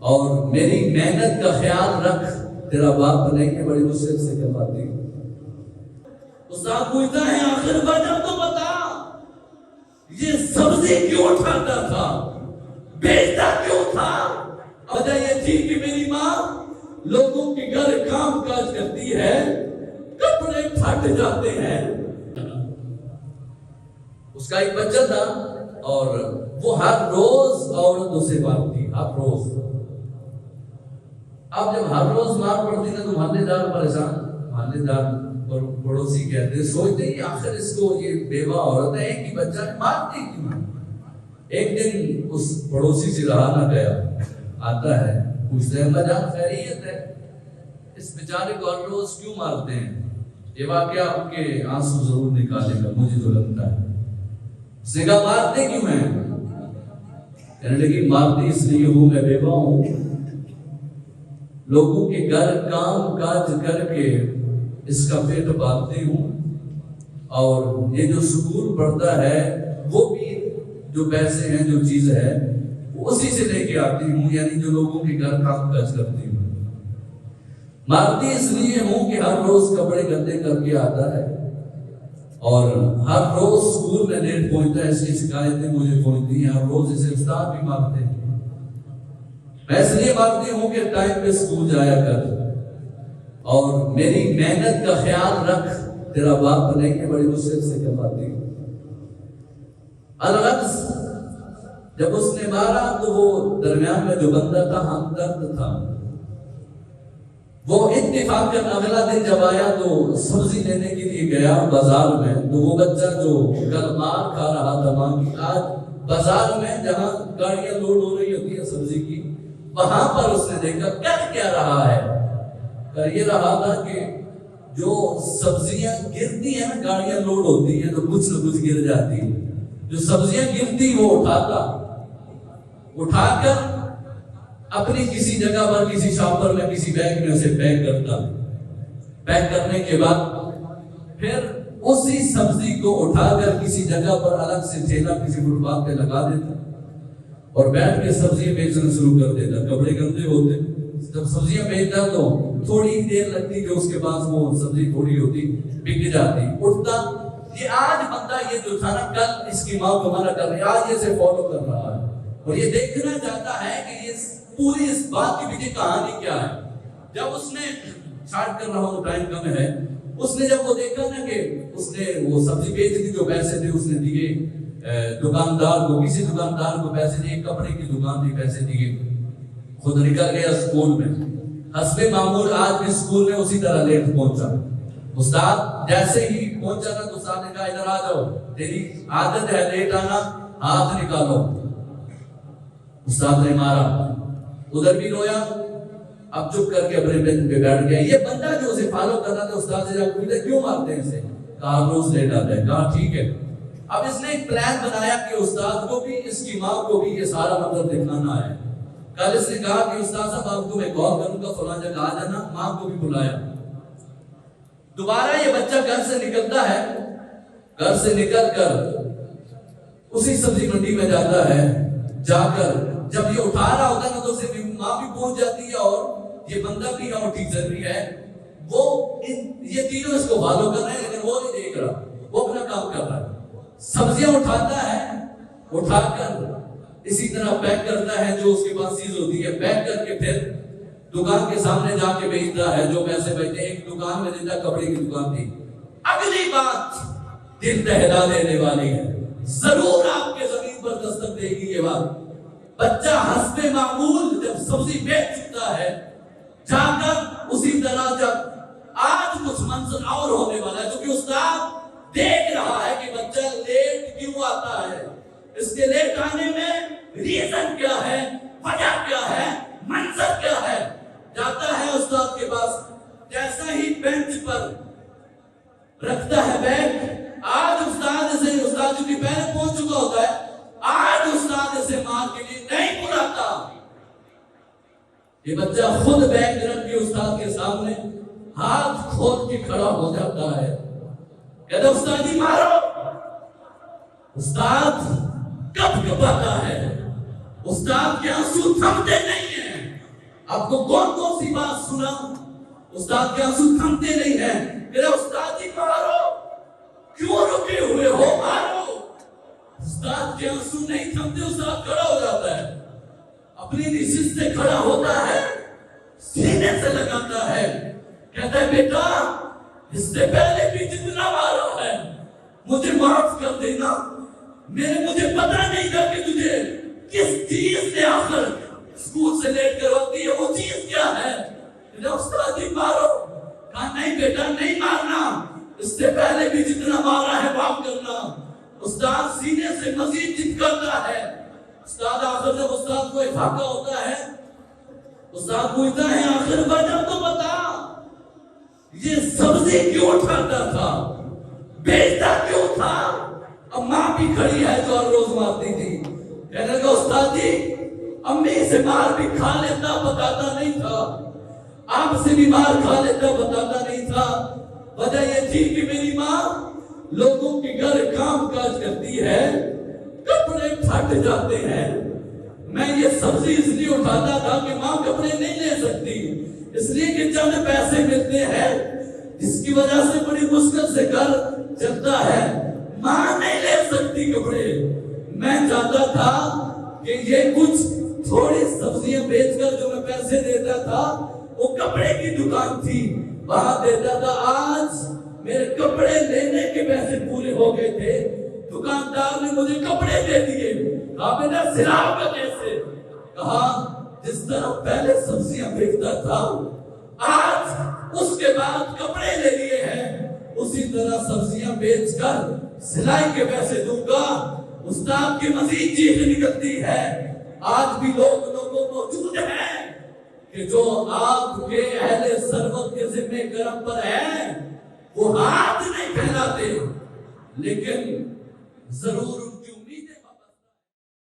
اور میری محنت کا خیال رکھ، تیرا باپ بنے کے بڑی مشکل سے کماتی۔ استاد پوچھتا ہے آخر وجہ تو بتا، یہ سبزی کیوں اٹھاتا تھا، بیچتا کیوں تھا؟ وجہ یہ تھی کہ میری ماں لوگوں کے گھر کام کاج کرتی ہے، کپڑے پھٹ جاتے ہیں۔ اس کا ایک بچہ تھا اور وہ ہر روز عورتوں سے مارتی، ہر روز۔ اب جب ہر روز مار پڑتی نا تو محلے دار پریشان، محلے دار اور پڑوسی کہتے سوچتے ہیں آخر اس کو یہ بیوہ عورت ہے ایک ہی بچہ مارتی کیوں؟ ایک دن اس پڑوسی سے رہا نہ گیا، آتا ہے پوچھتے ہیں اللہ جان خیریت ہے، اس بیچارے کو ہر روز کیوں مارتے ہیں؟ یہ واقعہ آپ کے آنسو ضرور نکالے گا مجھے تو لگتا ہے۔ اس نے کہا مارتے کیوں ہیں؟ کہنے لگی مارتی اس لیے ہوں میں بیوہ ہوں، لوگوں کے گھر کام کاج کر کے اس کا پیٹ پالتی ہوں، اور یہ جو سکول پڑھتا ہے وہ بھی جو پیسے ہیں جو چیز ہے وہ اسی سے لے کے آتی ہوں، یعنی جو لوگوں کے گھر کام کاج کرتی ہوں۔ مارتی اس لیے ہوں کہ ہر روز کپڑے گندے کر کے آتا ہے اور ہر روز سکول میں لیٹ پہنچتا ہے، اس کی شکایتیں مجھے پہنچتی ہیں، ہر روز اسے استاد بھی مارتے ہیں۔ میں اس لیے مارتی ہوں کہ ٹائم پہ سکول جایا کر اور میری محنت کا خیال رکھ، تیرا باپ بنے کے بڑی مشکل سے کماتی۔ الغرض جب اس نے مارا تو وہ درمیان میں جو بندہ تھا ہمدرد تھا، وہ اتفاقاً اگلا دن جب آیا تو سبزی لینے کے لیے گیا بازار میں، تو وہ بچہ جو کل مار کھا رہا تھا ماں کی، آج بازار میں جہاں گاڑیاں لوڈ ہو رہی ہوتی ہے سبزی کی، وہاں پر اس نے دیکھا کر کیا رہا ہے؟ کر یہ رہا تھا کہ جو سبزیاں گرتی ہیں نا، گاڑیاں لوڈ ہوتی ہیں تو کچھ نہ کچھ گر جاتی ہے، جو سبزیاں گرتی وہ اٹھا کر اپنی کسی جگہ پر کسی شاپر میں کسی بیگ میں اسے پیک کرتا، پیک کرنے کے بعد پھر اسی سبزی کو اٹھا کر کسی جگہ پر الگ سے ٹھیلا کسی فٹ پاتھ پہ لگا دیتا اور بیٹھ کے سبزیاں بیچنا شروع کر دیتا۔ کپڑے گندے ہوتے، جب سبزیاں بیچتا تو تھوڑی ہی دیر لگتی کہ اس کے پاس وہ سبزی تھوڑی ہوتی بک جاتی، اٹھتا۔ یہ آج بندہ یہ جو تھا نا کل اس کی ماں کو منع کر رہی، آج اسے فالو کر رہا ہے اور یہ دیکھنا چاہتا ہے کہ یہ پوری اس بات کی پیچھے کہانی کیا ہے۔ جب اس نے شارٹ کر رہا ہوں ٹائم کم ہے، اس نے جب وہ دیکھا نا کہ اس نے وہ سبزی بیچ دی، جو پیسے تھے اس نے دیے دکاندار کو، کسی دکاندار کو پیسے دیے، کپڑے کی دکان تھی پیسے دیے، خود نکل گیا اسکول میں۔ حسب معمول آج بھی اسکول میں اسی طرح لیٹ پہنچا۔ استاد جیسے ہی پہنچا نا تو استاد نے کہا ادھر آ جاؤ، تیری عادت ہے لیٹ آنا، ہاتھ نکالو۔ استاد نے مارا، ادھر بھی رویا، اب چپ کر کے اپنے بینچ پہ بیٹھ گیا۔ یہ بندہ جو اسے فالو کر رہا تھا استاد سے جا پوچھتے کیوں مارتے ہیں اسے؟ کہا روز لیٹ آتا ہے۔ کہا ٹھیک ہے۔ اب اس نے ایک پلان بنایا کہ استاد کو بھی اس کی ماں کو بھی یہ سارا مطلب دکھانا ہے۔ کل اس نے کہا کہ استاد صاحب آپ کو میں کال کروں گا فلاں جگہ آ جانا، ماں کو بھی بلایا۔ دوبارہ یہ بچہ گھر سے نکلتا ہے، گھر سے نکل کر اسی سبزی منڈی میں جاتا ہے، جا کر جب یہ اٹھا رہا ہوتا ہے نا تو اسے ماں بھی پہنچ جاتی ہے اور یہ بندہ بھی اور ٹیچر بھی ہے، وہ یہ تینوں اس کو فالو کر رہے ہیں لیکن وہ نہیں دیکھ رہا، وہ اپنا کام کر رہا ہے۔ سبزیاں اٹھاتا ہے، اٹھا کر اسی طرح پیک کرتا ہے جو اس کے پاس چیز ہوتی ہے، پیک کر کے پھر دکان کے سامنے جا کے بیچتا ہے، جو پیسے بچتے ایک دکان میں دیتا، کپڑے کی دکان تھی۔ اگلی بات دل دہلا دینے والی ہے، ضرور آپ کے زمین پر دستک دے گی یہ بات۔ بچہ حسب معمول جب سبزی بیچ چکتا ہے، جا کر اسی طرح جب آج کچھ منظر اور ہونے والا ہے، کیونکہ استاد دیکھ رہا ہے کہ بچہ لیٹ کیوں آتا ہے، اس کے لیٹ آنے میں ریزن کیا ہے، وجہ کیا ہے، منظر کیا ہے۔ جاتا ہے استاد کے پاس، جیسا ہی بینچ پر رکھتا ہے بیگ، آج استاد جو کہ پہلے پہنچ چکا ہوتا ہے، آج استاد اسے مار کے لیے نہیں بلاتا۔ یہ بچہ خود بیگ رکھ کے استاد کے سامنے ہاتھ کھول کے کھڑا ہو جاتا ہے، کہتا استاد جی مارو۔ استاد کب کپاتا ہے، استاد کے آنسو تھمتے نہیں ہیں، آپ کو کون کون سی بات سنا؟ استاد کے آنسو تھمتے نہیں ہیں. میرے استاد جی مارو، کیوں رکے ہوئے ہو، مارو. استاد کے آنسو نہیں تھمتے. استاد کھڑا ہو جاتا ہے، اپنی نشست سے کھڑا ہوتا ہے، سینے سے لگاتا ہے، کہتا ہے بیٹا اس سے پہلے بھی جتنا مارا ہے مجھے معاف کر دینا. مجھے پتا نہیں تھا کہ تجھے کس چیز نے آخر اسکول سے لیٹ کرواتی ہے. وہ چیز کیا ہے؟ استاد جی مارو. کہا نہیں بیٹا نہیں مارنا، اس سے پہلے بھی جتنا مارا ہے معاف کرنا. استاد سینے سے مزید چپکاتا ہے. استاد آخر جب استاد کو افاقہ ہوتا ہے، استاد پوچھتا ہے آخر وجہ تو بتا، یہ سبزی کیوں اٹھاتا تھا، بیچتا کیوں تھا؟ اب ماں بھی کھڑی ہے جو ہر روز مارتی تھی. کہنے لگا استاد جی امی سے مار بھی کھا لیتا بتاتا نہیں تھا، آپ سے بھی مار کھا لیتا بتاتا نہیں تھا. وجہ یہ تھی کہ میری ماں لوگوں کے گھر کام کاج کرتی ہے، کپڑے پھٹ جاتے ہیں. میں یہ سبزی اس لیے اٹھاتا تھا کہ ماں کپڑے نہیں لے سکتی، اس لیے کہ چند پیسے ملتے ہیں جس کی وجہ سے بڑی مشکل سے گھر چلتا ہے. ماں نہیں لے سکتی کپڑے. میں چاہتا تھا کہ یہ کچھ تھوڑی سبزیاں بیچ کر جو میں پیسے دیتا تھا وہ کپڑے کی دکان تھی وہاں دیتا تھا. آج میرے کپڑے لینے کے پیسے پورے ہو گئے تھے، دکاندار نے مجھے کپڑے دے دیے. کہا بیٹا سلاؤ گا کیسے؟ کہا جس طرح پہلے سبزیاں بیچتا تھا آج اس کے بعد کپڑے لے لیے ہیں، اسی طرح سبزیاں بیچ کر سلائی کے پیسے دوں گا. استاد کی مزید چیخ نکلتی ہے. آج بھی لوگوں موجود ہیں کہ جو آپ کے اہل ثروت کے ذمہ کرم پر ہیں وہ ہاتھ نہیں پھیلاتے، لیکن ضرور ان کی